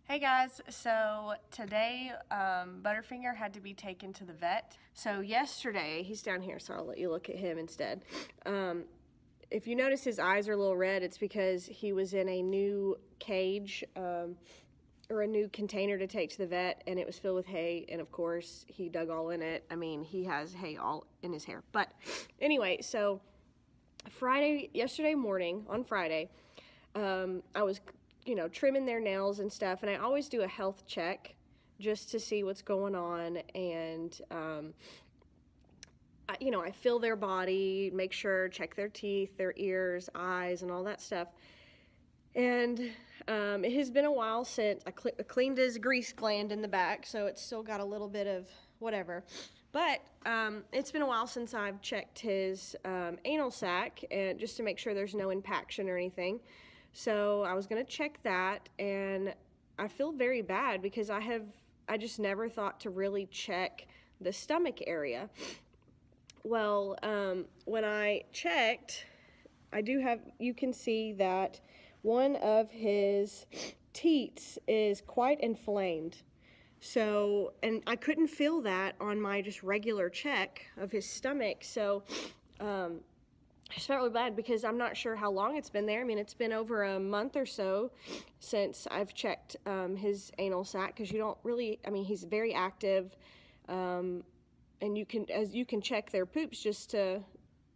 Hey guys, so today Butterfinger had to be taken to the vet. So yesterday, he's down here, so I'll let you look at him instead. If you notice his eyes are a little red, it's because he was in a new cage or a new container to take to the vet, and it was filled with hay, and of course he dug all in it. I mean, he has hay all in his hair. But anyway, so yesterday morning, on Friday, I was trimming their nails and stuff, and I always do a health check just to see what's going on, and I feel their body, make sure, check their teeth, their ears, eyes, and all that stuff. And it has been a while since I cleaned his grease gland in the back, so it's still got a little bit of whatever. But it's been a while since I've checked his anal sac, and just to make sure there's no impaction or anything. So I was going to check that, and I feel very bad because I just never thought to really check the stomach area. Well, when I checked, you can see that one of his teats is quite inflamed. So, and I couldn't feel that on my just regular check of his stomach. So, I just felt really bad because I'm not sure how long it's been there. I mean, it's been over a month or so since I've checked his anal sac, because you don't really, I mean, he's very active, and you can check their poops just to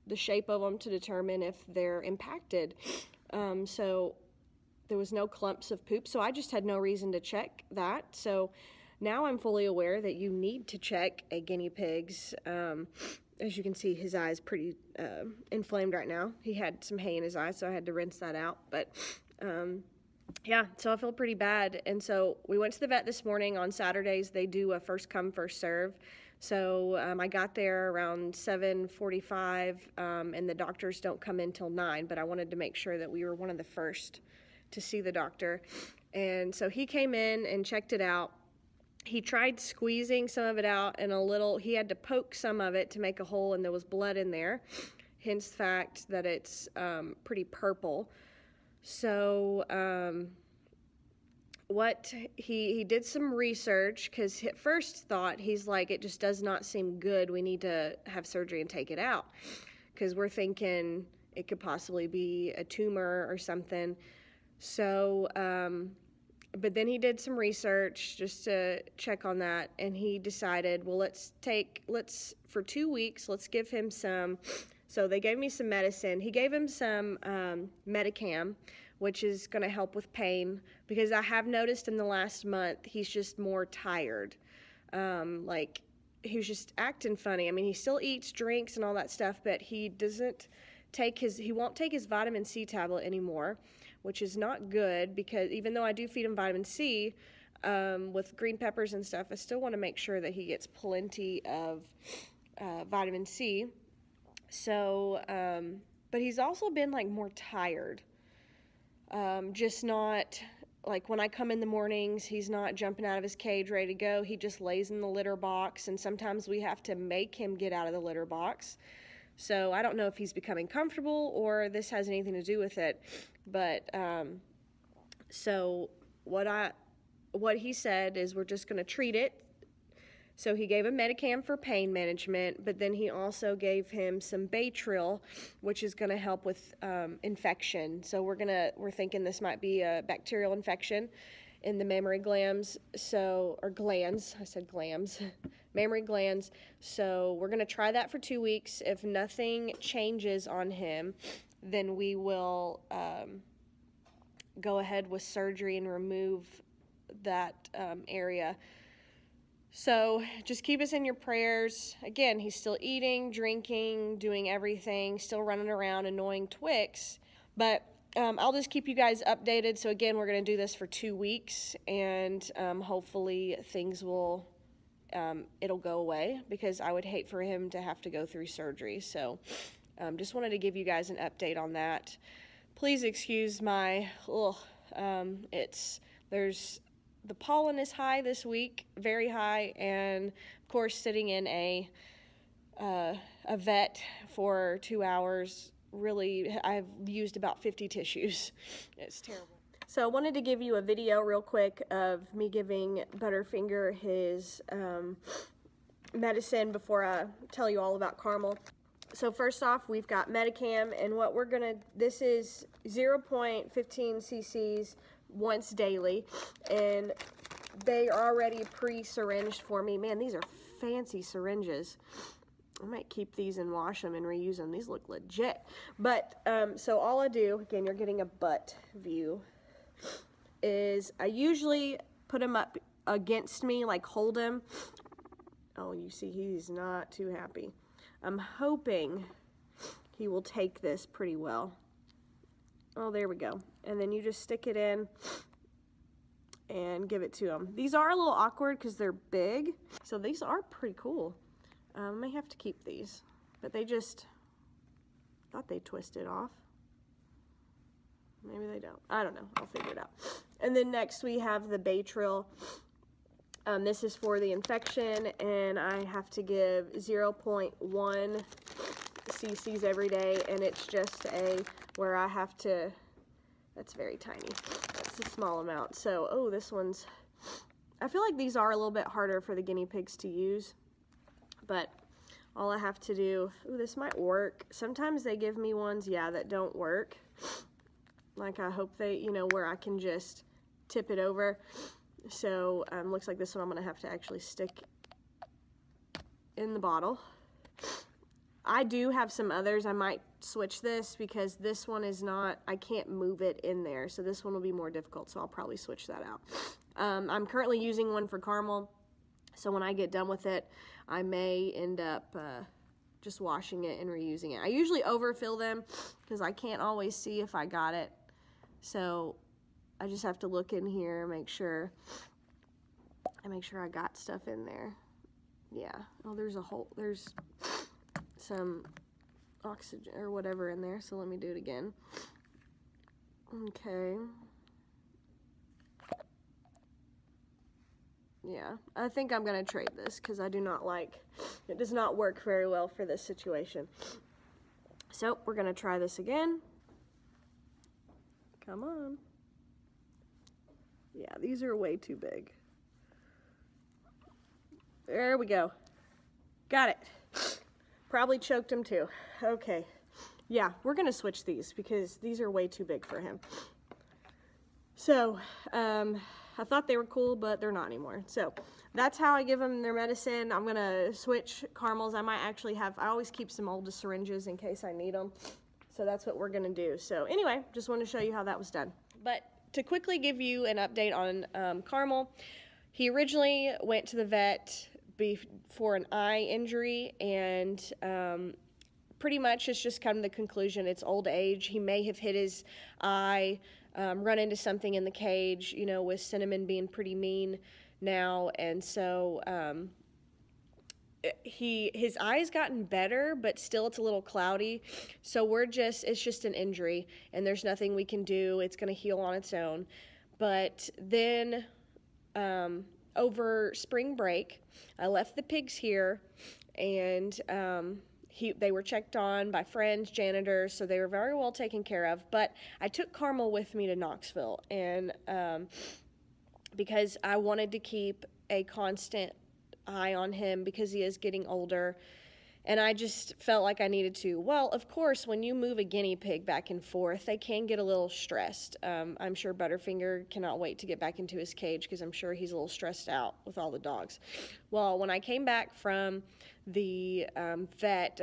the shape of them to determine if they're impacted. So there was no clumps of poop, so I just had no reason to check that. So now I'm fully aware that you need to check a guinea pig's. As you can see, his eye's pretty inflamed right now. He had some hay in his eye, so I had to rinse that out. But yeah, so I feel pretty bad. And so we went to the vet this morning. On Saturdays, they do a first come, first serve. So I got there around 7:45, and the doctors don't come in till 9, but I wanted to make sure that we were one of the first to see the doctor. And so he came in and checked it out. He tried squeezing some of it out, and he had to poke some of it to make a hole, and there was blood in there, hence the fact that it's pretty purple. So he did some research, because at first thought, he's like, it just does not seem good, we need to have surgery and take it out, because we're thinking it could possibly be a tumor or something. So but then he did some research just to check on that, and he decided, well, for 2 weeks, let's give him some. So they gave me some medicine. He gave him some Medicam, which is going to help with pain, because I have noticed in the last month he's just more tired. Like, he was just acting funny. I mean, he still eats, drinks, and all that stuff, but he won't take his vitamin C tablet anymore, which is not good, because even though I do feed him vitamin C with green peppers and stuff, I still want to make sure that he gets plenty of vitamin C. So, but he's also been like more tired. Just not, like, when I come in the mornings, he's not jumping out of his cage ready to go. He just lays in the litter box, and sometimes we have to make him get out of the litter box. So I don't know if he's becoming comfortable or this has anything to do with it. But so what he said is, we're just going to treat it. So he gave him Medicam for pain management, but then he also gave him some Baytril, which is going to help with infection. So we're thinking this might be a bacterial infection in the mammary glands, or glands, I said glands, mammary glands. So we're going to try that for 2 weeks. If nothing changes on him, then we will go ahead with surgery and remove that area. So just keep us in your prayers. Again, he's still eating, drinking, doing everything, still running around, annoying Twix, but I'll just keep you guys updated. So again, we're going to do this for 2 weeks, and hopefully things it'll go away, because I would hate for him to have to go through surgery. So just wanted to give you guys an update on that. Please excuse my, the pollen is high this week, very high, and of course sitting in a vet for 2 hours, really, I've used about 50 tissues. It's terrible. So I wanted to give you a video real quick of me giving Butterfinger his medicine before I tell you all about Carmel. So first off, we've got Medicam, and what we're gonna, this is 0.15 cc's once daily, and they are already pre-syringed for me. Man, these are fancy syringes. I might keep these and wash them and reuse them. These look legit. But, so all I do, again, you're getting a butt view, is I usually put him up against me, like hold him. Oh, you see, he's not too happy. I'm hoping he will take this pretty well. Oh, there we go. And then you just stick it in and give it to him. These are a little awkward because they're big, so these are pretty cool. I may have to keep these, but they just, thought they twisted off. Maybe they don't. I don't know. I'll figure it out. And then next we have the Baytril. This is for the infection, and I have to give 0.1 cc's every day, and it's just where I have to, that's very tiny. That's a small amount. So, oh, this one's, I feel like these are a little bit harder for the guinea pigs to use, but all I have to do, ooh, this might work. Sometimes they give me ones, yeah, that don't work. Like I hope they, you know, where I can just tip it over. So, looks like this one I'm going to have to actually stick in the bottle. I do have some others. I might switch this because this one is not, I can't move it in there. So this one will be more difficult, so I'll probably switch that out. I'm currently using one for Carmel, so when I get done with it, I may end up just washing it and reusing it. I usually overfill them because I can't always see if I got it. So I just have to look in here, make sure I got stuff in there. Yeah. Oh, there's a hole. There's some oxygen or whatever in there. So let me do it again. Okay. Yeah. I think I'm going to trade this because I do not like, it does not work very well for this situation. So we're going to try this again. Come on. Yeah, these are way too big. There we go. Got it. Probably choked him too. Okay. Yeah, we're going to switch these because these are way too big for him. So, I thought they were cool, but they're not anymore. So, that's how I give them their medicine. I'm going to switch Carmel's. I might actually have, I always keep some old syringes in case I need them. So, that's what we're going to do. So, anyway, just wanted to show you how that was done. But to quickly give you an update on Carmel, he originally went to the vet for an eye injury, and pretty much it's just come to the conclusion it's old age. He may have hit his eye, run into something in the cage, you know, with Cinnamon being pretty mean now, and so his eye's gotten better, but still it's a little cloudy. So it's just an injury, and there's nothing we can do. It's going to heal on its own. But then over spring break, I left the pigs here, and they were checked on by friends, janitors, so they were very well taken care of. But I took Carmel with me to Knoxville, and because I wanted to keep a constant eye on him because he is getting older, and I just felt like I needed to. Well, of course, when you move a guinea pig back and forth, they can get a little stressed. I'm sure Butterfinger cannot wait to get back into his cage because I'm sure he's a little stressed out with all the dogs. Well, when I came back from the vet,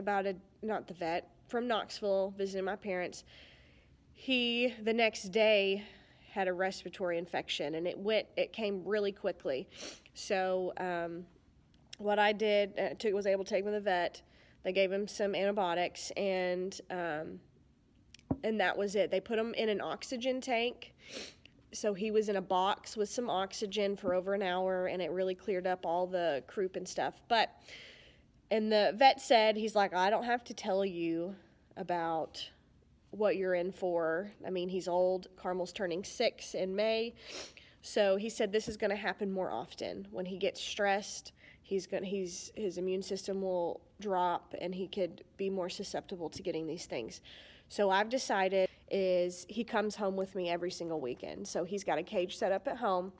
from Knoxville, visiting my parents, he, the next day, had a respiratory infection, and it came really quickly. So, what I did, was able to take him to the vet. They gave him some antibiotics, and that was it. They put him in an oxygen tank. So he was in a box with some oxygen for over an hour, and it really cleared up all the croup and stuff. And the vet said, he's like, I don't have to tell you about what you're in for. I mean, he's old. Carmel's turning 6 in May. So he said this is going to happen more often. When he gets stressed, his immune system will drop, and he could be more susceptible to getting these things. So I've decided is he comes home with me every single weekend. So he's got a cage set up at home,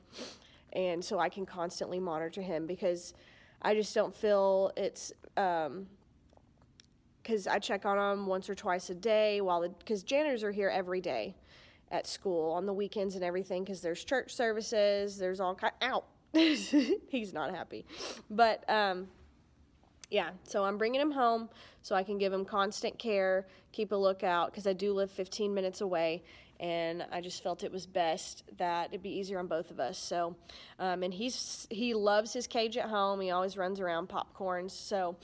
and so I can constantly monitor him, because I just don't feel it's, because I check on him once or twice a day, because janitors are here every day at school on the weekends and everything, because there's church services, there's all kind, ow, he's not happy, but, yeah, so I'm bringing him home so I can give him constant care, keep a lookout, because I do live 15 minutes away, and I just felt it was best that it'd be easier on both of us. So, and he loves his cage at home. He always runs around, popcorns. So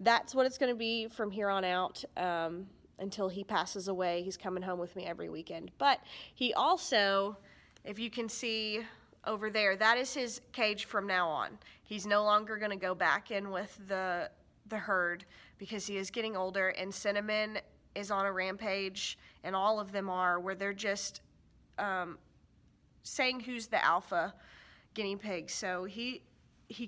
that's what it's going to be from here on out, until he passes away. He's coming home with me every weekend. But he also, if you can see over there, that is his cage from now on. He's no longer going to go back in with the herd, because he is getting older, and Cinnamon is on a rampage, and all of them are, where they're just saying who's the alpha guinea pig. So he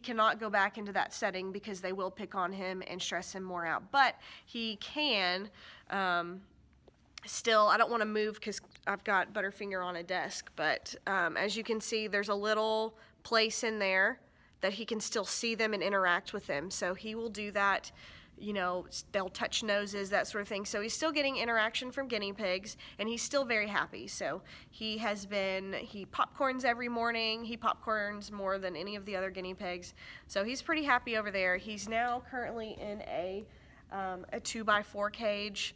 cannot go back into that setting, because they will pick on him and stress him more out. But he can still, I don't want to move because I've got Butterfinger on a desk, but as you can see, there's a little place in there that he can still see them and interact with them. So he will do that. You know, they'll touch noses, that sort of thing. So he's still getting interaction from guinea pigs, and he's still very happy. So he popcorns every morning. He popcorns more than any of the other guinea pigs. So he's pretty happy over there. He's now currently in a 2x4 cage.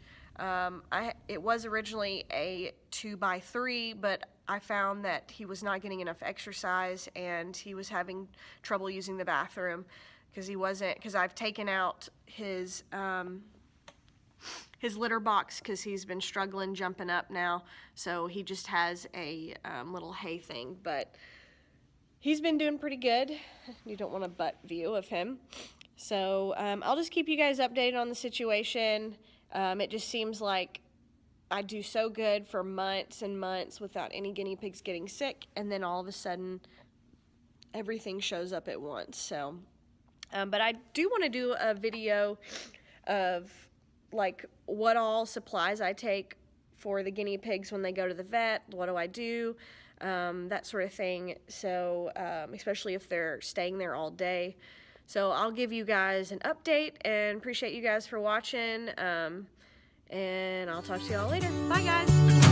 It was originally a 2x3, but I found that he was not getting enough exercise, and he was having trouble using the bathroom, because I've taken out his litter box, because he's been struggling jumping up now. So he just has a little hay thing, but he's been doing pretty good. You don't want a butt view of him. So I'll just keep you guys updated on the situation. It just seems like I do so good for months and months without any guinea pigs getting sick, and then all of a sudden everything shows up at once. So but I do want to do a video of like what all supplies I take for the guinea pigs when they go to the vet. What do I do? That sort of thing. So especially if they're staying there all day. So I'll give you guys an update, and appreciate you guys for watching. And I'll talk to y'all later. Bye, guys.